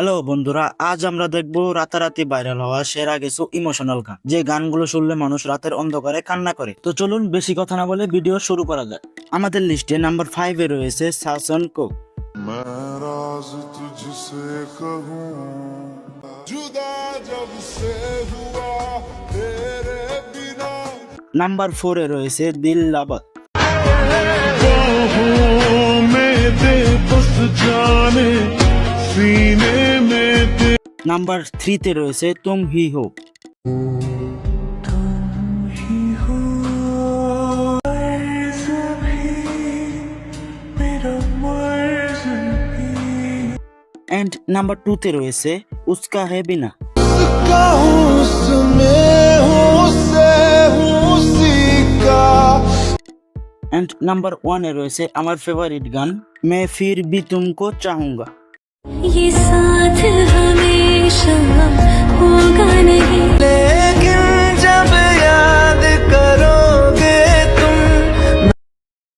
Hello বন্ধুরা, আজ আমরা দেখবো রাতারাতি ভাইরাল হওয়া সেরা কিছু ইমোশনাল গান, যে গানগুলো শুনলে মানুষ রাতের অন্ধকারে কান্না করে। তো চলুন বেশি কথা না বলে ভিডিও শুরু করা যাক। আমাদের লিস্টে নাম্বার 5-এ রয়েছে শাসন কো। নাম্বার 4-এ রয়েছে দিল লাবাত। নাম্বার 3-তে রয়েছে তুম হি হো। এন্ড নাম্বার 2-তে রয়েছে উসকা হে বিনা। এন্ড নাম্বার 1-এ রয়েছে আমার ফেভারিট গান মে ফির ভি তুমকো চাহুঙ্গা।